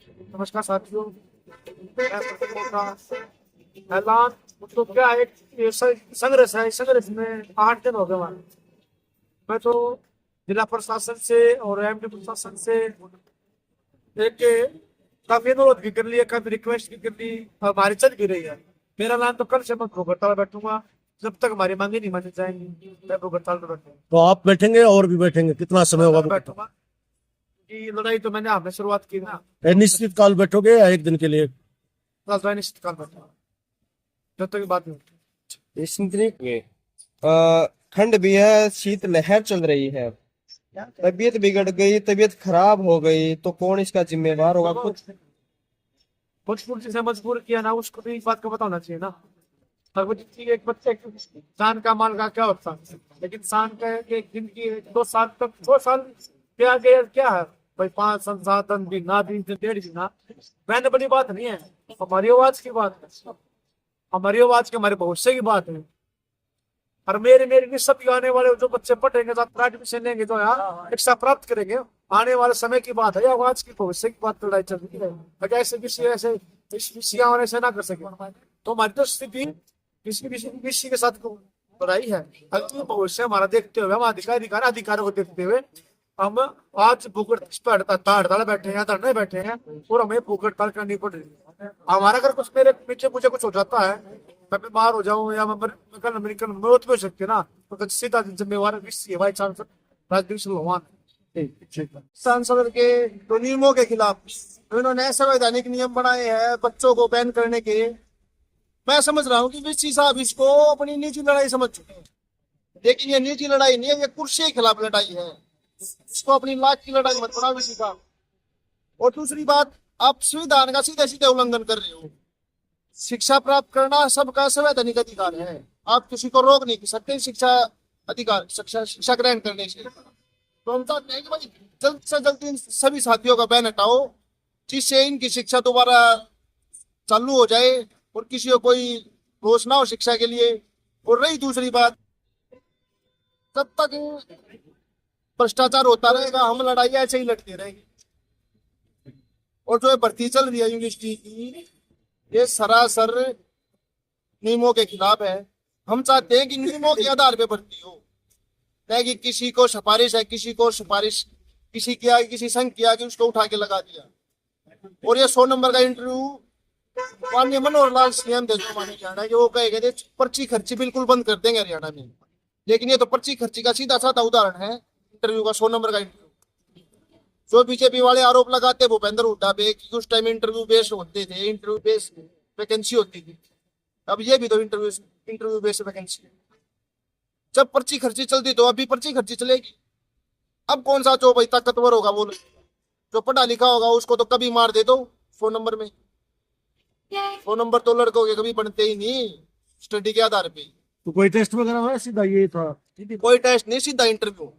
नमस्कार साथियों, मैं प्रथम बोल रहा हूं। ऐलान तो क्या एक ये संघर्ष है। इस संघर्ष में 8 दिन हो गए हमारे। मैं तो जिला प्रशासन से और एमडी प्रशासन से एक काफी अनुरोध भी कर लिया, काफी रिक्वेस्ट भी कर ली और हमारी चल भी रही है। मेरा ऐलान तो कल से मैं भूख हड़ताल बैठूंगा जब तक हमारी मांगे नहीं मानी जाएंगी। मैं भूख हड़ताल पर बैठूंगा, तो आप बैठेंगे और भी बैठेंगे? कितना समय होगा बैठूंगा कि लड़ाई तो मैंने आपने शुरुआत की ना। निश्चित काल बैठोगे या एक दिन के लिए? निश्चित काल बैठूंगा जब तक बात नहीं होती। इसमें ठंड भी है, शीत लहर चल रही है, तबीयत बिगड़ गई, तबीयत खराब हो गई तो कौन इसका जिम्मेवार होगा? कुछ मजबूर जिसे मजबूर किया ना, उसको भी इस बात का पता होना चाहिए ना। एक बच्चे इंसान का माल का क्या होता है, लेकिन इंसान का एक दिन की 2 साल तक 2 साल के आगे क्या है भाई? 5 संसाधन भी ना, 20 दिन 1.5 दिन ना, मैंने बड़ी बात नहीं है। हमारी आवाज की बात है, हमारी आवाज की, हमारे भविष्य की बात है। और मेरे मेरे भी सब आने वाले जो बच्चे पढ़ेंगे तो एडमिशन लेंगे तो यार शिक्षा प्राप्त करेंगे, आने वाले समय की बात है या आज की भविष्य की बात लड़ाई चल रही है। अगर ऐसे विषय ऐसे विषय होने से ना कर सके तो हमारी तो स्थिति किसी विषय के साथ लड़ाई है। अगर भविष्य हमारा देखते हुए, हम अधिकारों को देखते हुए हम आज भूख हड़ताल बैठे हैं, धरने बैठे हैं और हमें भूख हड़ताल करनी पड़ रही है। हमारा अगर कुछ मेरे पीछे मुझे कुछ हो जाता है, मैं बीमार हो जाऊं या मेरी कल मौत भी हो सकती है ना, तो सीधा जिम्मेवार वाइस चांसलर राजदीप सिंह लोहान सांसद के तो नियमों के खिलाफ उन्होंने संवैधानिक नियम बनाए हैं बच्चों को बैन करने के। मैं समझ रहा हूँ कि विश्व साहब इसको अपनी निजी लड़ाई समझ चुके हैं, लेकिन ये निजी लड़ाई नहीं है, ये कुर्सी के खिलाफ लड़ाई है। इसको अपनी लाख की लड़ाई मत बनाओ किसी का। और दूसरी बात, आप संविधान का सीधे सीधे उल्लंघन कर रहे हो। शिक्षा प्राप्त करना सबका संवैधानिक अधिकार है, आप किसी को रोक नहीं सकते शिक्षा अधिकार शिक्षा ग्रहण करने से। तो हम चाहते हैं कि भाई जल्द से जल्द इन सभी साथियों का बैन हटाओ, जिससे इनकी शिक्षा दोबारा चालू हो जाए और किसी को कोई रोष ना हो शिक्षा के लिए। और रही दूसरी बात, तब तक भ्रष्टाचार होता रहेगा, हम लड़ाई ऐसे ही लड़ते रहेंगे। और जो भर्ती चल रही है यूनिवर्सिटी की, ये सरासर नियमों के खिलाफ है। हम चाहते हैं कि नियमों के आधार पे भर्ती हो, नहीं कि किसी को सिफारिश है, किसी को सिफारिश किसी की आगे, किसी संघ की आगे उसको उठा के लगा दिया। और ये 100 नंबर का इंटरव्यू माननीय मनोहर लाल सीएम थे जो माने जाना है, वो कहे गए थे पर्ची खर्ची बिल्कुल बंद कर देंगे हरियाणा में। लेकिन ये तो पर्ची खर्ची का सीधा साधा उदाहरण है इंटरव्यू का, 100 नंबर का इंटरव्यू। जो बीजेपी वाले आरोप लगाते भूपेंद्र हुड्डा पे कि उस टाइम इंटरव्यू बेस्ड होते थे, इंटरव्यू बेस्ड वैकेंसी होती थी, अब ये भी तो इंटरव्यू बेस्ड वैकेंसी है। जब पर्ची खर्ची चलती तो अभी पर्ची खर्ची चलेगी। अब कौन सा जो भाई ताकतवर होगा वो, जो पढ़ा लिखा होगा उसको तो कभी मार दे दो 100 नंबर में। 100 नंबर तो लड़कों के कभी बनते ही नहीं स्टडी के आधार पे। तो कोई टेस्ट वगैरह है? सीधा ये था? कोई टेस्ट नहीं, सीधा इंटरव्यू।